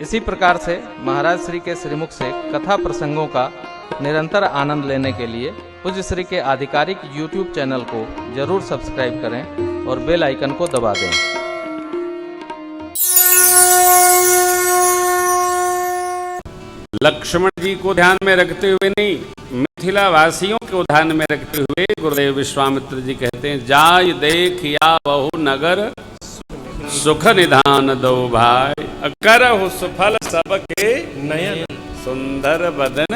इसी प्रकार से महाराज श्री के श्रीमुख से कथा प्रसंगों का निरंतर आनंद लेने के लिए पूज्य श्री के आधिकारिक YouTube चैनल को जरूर सब्सक्राइब करें और बेल आइकन को दबा दें। लक्ष्मण जी को ध्यान में रखते हुए नहीं, मिथिला वासियों को ध्यान में रखते हुए गुरुदेव विश्वामित्र जी कहते हैं, जाय देख या बहु नगर सुख निधान दो भाई, करहु सुफल सबके नयन सुंदर बदन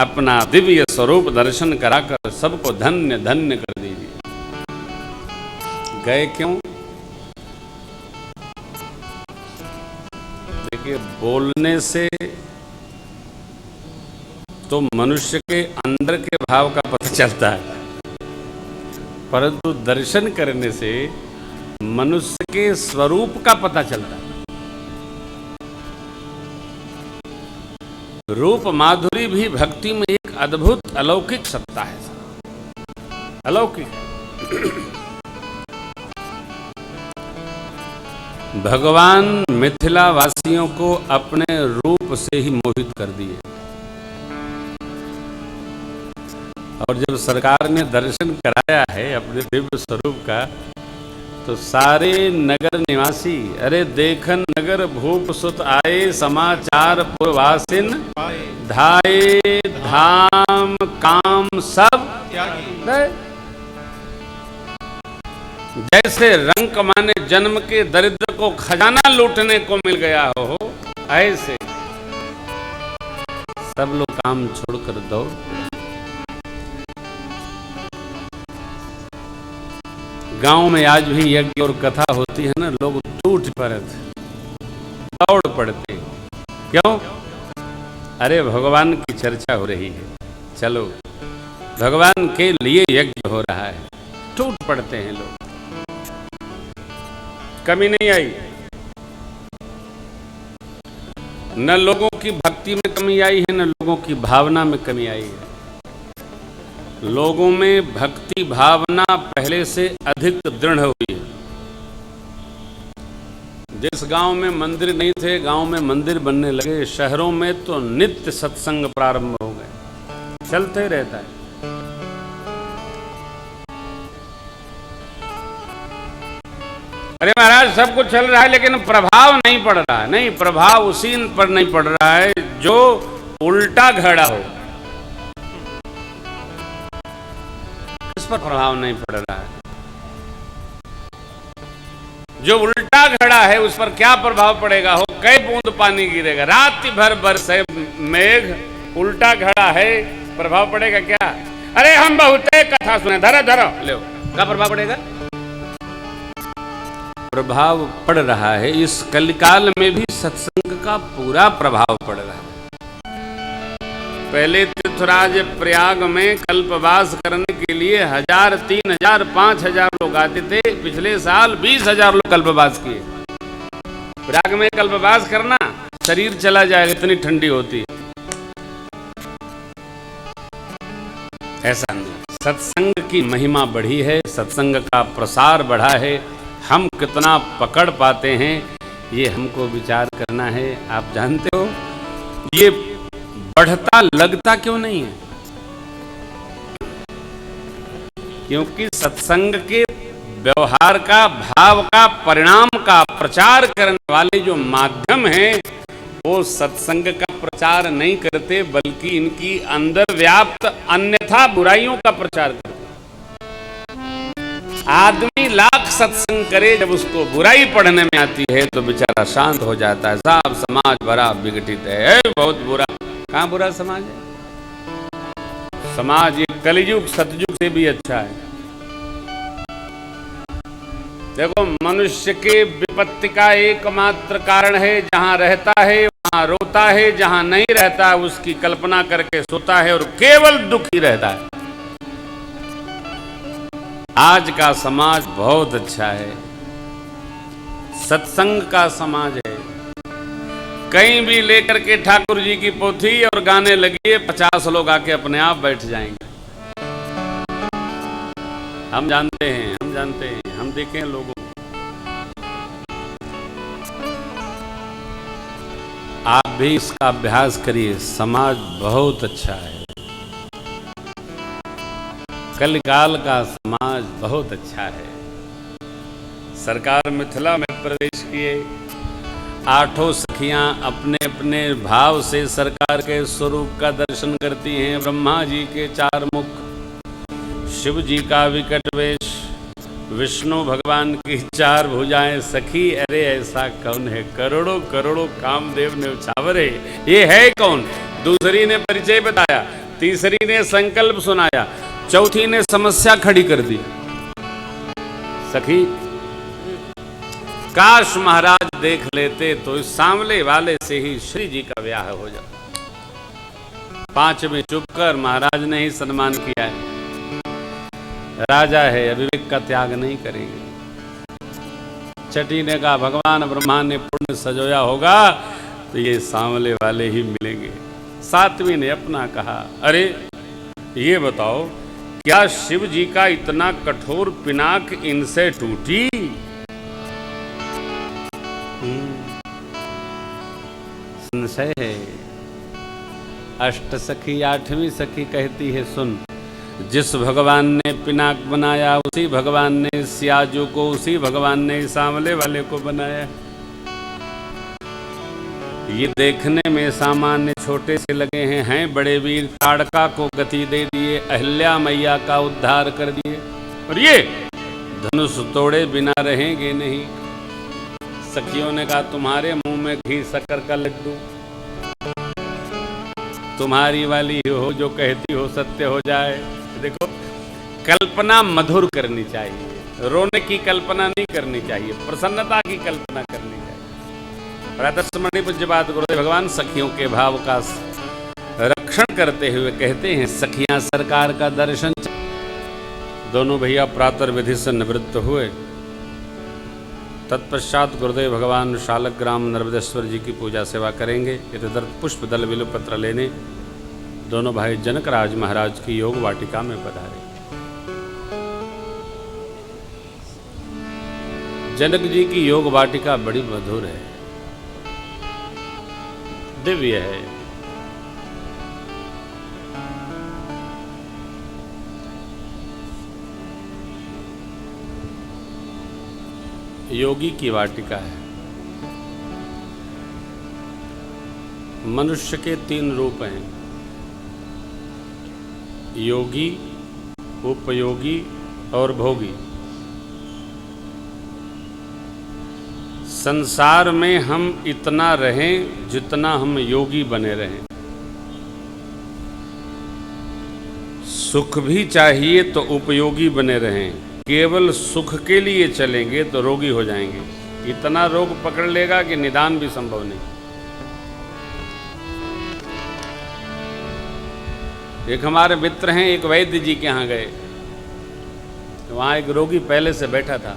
अपना दिव्य स्वरूप दर्शन कराकर सबको धन्य धन्य कर दीजिए। गए क्यों? देखिए, बोलने से तो मनुष्य के अंदर के भाव का पता चलता है, परंतु दर्शन करने से मनुष्य के स्वरूप का पता चलता है। रूप माधुरी भी भक्ति में एक अद्भुत अलौकिक सत्ता है, अलौकिक। भगवान मिथिला वासियों को अपने रूप से ही मोहित कर दिए, और जब सरकार ने दर्शन कराया है अपने दिव्य स्वरूप का, तो सारे नगर निवासी, अरे देखन नगर भूप सुत आए, समाचार पुरवासिन धाये, धाम काम सब जैसे रंक माने जन्म के दरिद्र को खजाना लूटने को मिल गया हो, ऐसे सब लोग काम छोड़कर दौड़। गांव में आज भी यज्ञ और कथा होती है ना, लोग टूट पड़ते, दौड़ पड़ते। क्यों? अरे भगवान की चर्चा हो रही है, चलो भगवान के लिए यज्ञ हो रहा है, टूट पड़ते हैं लोग। कमी नहीं आई, न लोगों की भक्ति में कमी आई है, न लोगों की भावना में कमी आई है। लोगों में भक्ति भावना पहले से अधिक दृढ़ हुई है। जिस गांव में मंदिर नहीं थे, गांव में मंदिर बनने लगे। शहरों में तो नित्य सत्संग प्रारंभ हो गए, चलते रहता है। अरे महाराज, सब कुछ चल रहा है लेकिन प्रभाव नहीं पड़ रहा है। नहीं, प्रभाव उसी पर नहीं पड़ रहा है जो उल्टा घड़ा हो, इस पर प्रभाव नहीं पड़ रहा है। जो उल्टा घड़ा है उस पर क्या प्रभाव पड़ेगा? हो कई बूंद पानी गिरेगा, रात भर बरसे मेघ, उल्टा घड़ा है, प्रभाव पड़ेगा क्या? अरे हम बहुते कथा सुने, धरो धरो लो, क्या प्रभाव पड़ेगा? प्रभाव पड़ रहा है। इस कलिकाल में भी सत्संग का पूरा प्रभाव पड़ रहा है। पहले तीर्थराज प्रयाग में कल्पवास करने के लिए 1000, 3000, 5000 लोग आते थे। पिछले साल 20,000 लोग कल्पवास किए। प्रयाग में कल्पवास करना, शरीर चला जाएगा, इतनी ठंडी होती है। ऐसा नहीं, सत्संग की महिमा बढ़ी है, सत्संग का प्रसार बढ़ा है। हम कितना पकड़ पाते हैं ये हमको विचार करना है। आप जानते हो ये बढ़ता लगता क्यों नहीं है? क्योंकि सत्संग के व्यवहार का, भाव का, परिणाम का प्रचार करने वाले जो माध्यम हैं वो सत्संग का प्रचार नहीं करते, बल्कि इनकी अंदर व्याप्त अन्यथा बुराइयों का प्रचार करते। आदमी लाख सत्संग करे, जब उसको बुराई पढ़ने में आती है तो बेचारा शांत हो जाता है। साहब समाज बड़ा विघटित है, बहुत बुरा। कहाँ बुरा समाज है? समाज ये कलियुग सतयुग से भी अच्छा है। देखो, मनुष्य के विपत्ति का एकमात्र कारण है, जहां रहता है वहां रोता है, जहां नहीं रहता उसकी कल्पना करके सोता है और केवल दुखी रहता है। आज का समाज बहुत अच्छा है, सत्संग का समाज है। कहीं भी लेकर के ठाकुर जी की पोथी और गाने लगिए, 50 लोग आके अपने आप बैठ जाएंगे। हम जानते हैं, हम जानते हैं, हम देखें लोगों। आप भी इसका अभ्यास करिए। समाज बहुत अच्छा है, कलिकाल का समाज बहुत अच्छा है। सरकार मिथिला में प्रवेश किए, 8 सखियां अपने अपने भाव से सरकार के स्वरूप का दर्शन करती हैं। ब्रह्मा जी के 4 मुख, शिव जी का विकट वेश, विष्णु भगवान की 4 भुजाएं। सखी अरे ऐसा कौन है, करोड़ों करोड़ों कामदेव ने उछावरे, ये है कौन? दूसरी ने परिचय बताया, तीसरी ने संकल्प सुनाया, चौथी ने समस्या खड़ी कर दी। सखी काश महाराज देख लेते तो इस सांवले वाले से ही श्री जी का ब्याह हो जाता। 5वें चुप कर, महाराज ने ही सम्मान किया है, राजा है, अविवेक का त्याग नहीं करेंगे। छठी ने कहा भगवान ब्रह्मा ने पुण्य सजोया होगा तो ये सांवले वाले ही मिलेंगे। 7वीं ने अपना कहा, अरे ये बताओ क्या शिव जी का इतना कठोर पिनाक इनसे टूटी? संशय है। 8 सखी 8वीं सखी कहती है, सुन, जिस भगवान ने पिनाक बनाया उसी भगवान ने सियाजू को, उसी भगवान ने सांवले वाले को बनाया। ये देखने में सामान्य छोटे से लगे हैं बड़े वीर। ताड़का को गति दे दिए, अहिल्या मैया का उद्धार कर दिए, और ये धनुष तोड़े बिना रहेंगे नहीं। सखियों ने कहा तुम्हारे मुंह में घी शक्कर का लड्डू, तुम्हारी वाली हो जो कहती हो सत्य हो जाए। देखो, कल्पना मधुर करनी चाहिए, रोने की कल्पना नहीं करनी चाहिए, प्रसन्नता की कल्पना करनी चाहिए। राधास्मरणी पूज्यपाद गुरुदेव भगवान सखियों के भाव का रक्षण करते हुए कहते हैं, सखियां सरकार का दर्शन। दोनों भैया प्रातः विधि से निवृत्त हुए। तत्पश्चात गुरुदेव भगवान शालग्राम नर्मदेश्वर जी की पूजा सेवा करेंगे। इधर पुष्प दल बिल्वपत्र लेने दोनों भाई जनक राज महाराज की योग वाटिका में पधारे। जनक जी की योग वाटिका बड़ी मधुर है, दिव्य है। योगी की वाटिका है। मनुष्य के 3 रूप हैं, योगी, उपयोगी और भोगी। संसार में हम इतना रहें जितना हम योगी बने रहें। सुख भी चाहिए तो उपयोगी बने रहें, केवल सुख के लिए चलेंगे तो रोगी हो जाएंगे। इतना रोग पकड़ लेगा कि निदान भी संभव नहीं। एक हमारे मित्र हैं, एक वैद्य जी के यहाँ गए, वहाँ एक रोगी पहले से बैठा था।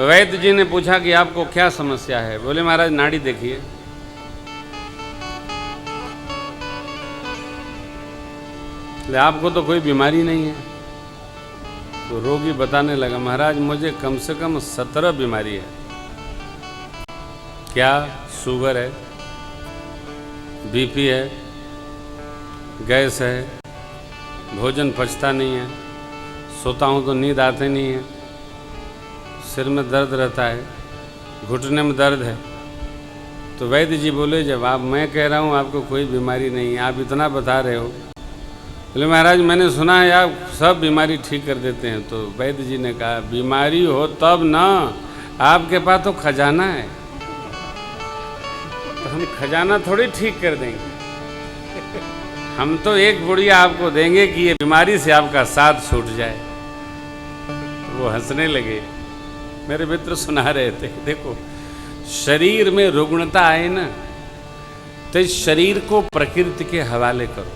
वैद्य जी ने पूछा कि आपको क्या समस्या है? बोले महाराज नाड़ी देखिए। आपको तो कोई बीमारी नहीं है। तो रोगी बताने लगा, महाराज मुझे कम से कम 17 बीमारी है। क्या? शुगर है, बीपी है, गैस है, भोजन पचता नहीं है, सोता हूँ तो नींद आती नहीं है, सिर में दर्द रहता है, घुटने में दर्द है। तो वैद्य जी बोले, जब मैं कह रहा हूँ आपको कोई बीमारी नहीं है, आप इतना बता रहे हो। बोले महाराज मैंने सुना है आप सब बीमारी ठीक कर देते हैं। तो वैद्य जी ने कहा, बीमारी हो तब ना, आपके पास तो खजाना है, तो हम खजाना थोड़ी ठीक कर देंगे। हम तो एक बुढ़िया आपको देंगे कि ये बीमारी से आपका साथ छूट जाए। वो हंसने लगे। मेरे मित्र सुना रहे थे, देखो शरीर में रुग्णता आए ना, तो इस शरीर को प्रकृति के हवाले करो।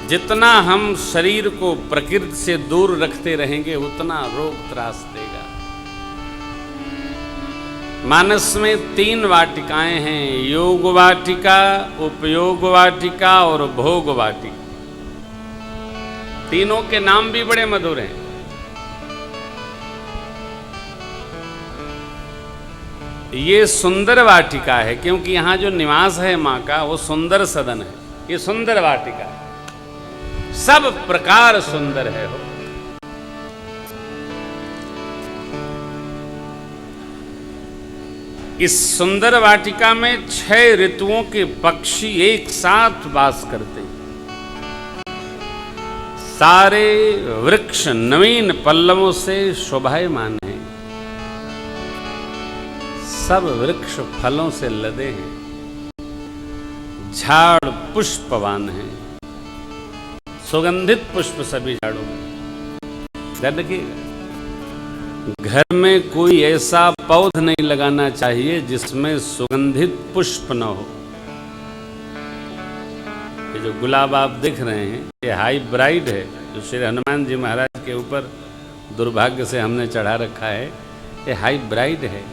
जितना हम शरीर को प्रकृति से दूर रखते रहेंगे उतना रोग त्रास देगा। मानस में 3 वाटिकाएं हैं, योग वाटिका, उपयोग वाटिका और भोग वाटिका। तीनों के नाम भी बड़े मधुर हैं। ये सुंदर वाटिका है, क्योंकि यहाँ जो निवास है माँ का वो सुंदर सदन है। ये सुंदर वाटिका है, सब प्रकार सुंदर है हो। इस सुंदर वाटिका में 6 ऋतुओं के पक्षी एक साथ वास करते हैं। सारे वृक्ष नवीन पल्लवों से शोभायमान हैं। सब वृक्ष फलों से लदे हैं। झाड़ पुष्पवान हैं, सुगंधित पुष्प सभी झाड़ों में। ध्यान रखिएगा, घर में कोई ऐसा पौध नहीं लगाना चाहिए जिसमें सुगंधित पुष्प न हो। ये जो गुलाब आप दिख रहे हैं, ये हाइब्राइड है, जो श्री हनुमान जी महाराज के ऊपर दुर्भाग्य से हमने चढ़ा रखा है। ये हाइब्राइड है।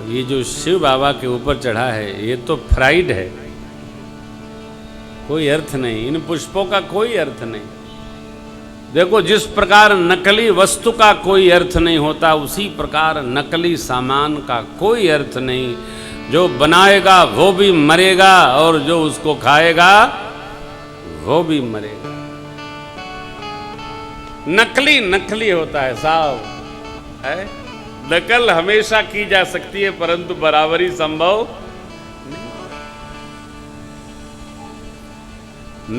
ये जो शिव बाबा के ऊपर चढ़ा है, ये तो फ्राइड है। कोई अर्थ नहीं, इन पुष्पों का कोई अर्थ नहीं। देखो, जिस प्रकार नकली वस्तु का कोई अर्थ नहीं होता, उसी प्रकार नकली सामान का कोई अर्थ नहीं। जो बनाएगा वो भी मरेगा, और जो उसको खाएगा वो भी मरेगा। नकली नकली होता है साहब, है। नकल हमेशा की जा सकती है, परंतु बराबरी संभव नहीं।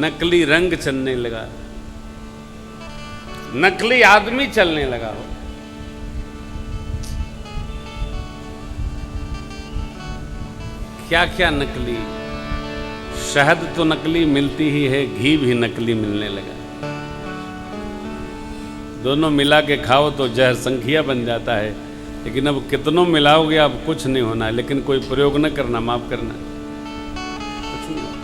नकली रंग चलने लगा, नकली आदमी चलने लगा हो। क्या क्या नकली, शहद तो नकली मिलती ही है, घी भी नकली मिलने लगा। दोनों मिला के खाओ तो जहर संखिया बन जाता है, लेकिन अब कितनों मिलाओगे, अब कुछ नहीं होना है। लेकिन कोई प्रयोग न करना, माफ करना, कुछ नहीं होना।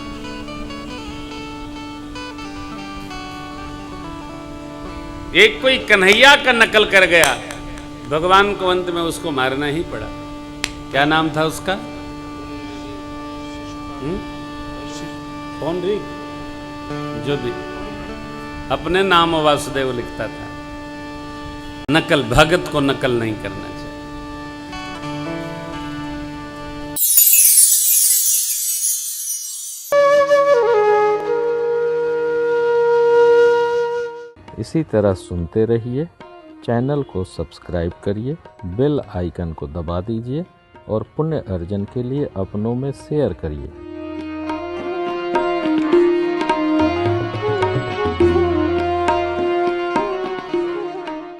एक कोई कन्हैया का नकल कर गया, भगवान को अंत में उसको मारना ही पड़ा। क्या नाम था उसका? कौन री? जो भी अपने नाम वासुदेव लिखता था। नकल, भगत को नकल नहीं करना चाहिए। इसी तरह सुनते रहिए, चैनल को सब्सक्राइब करिए, बेल आइकन को दबा दीजिए और पुण्य अर्जन के लिए अपनों में शेयर करिए।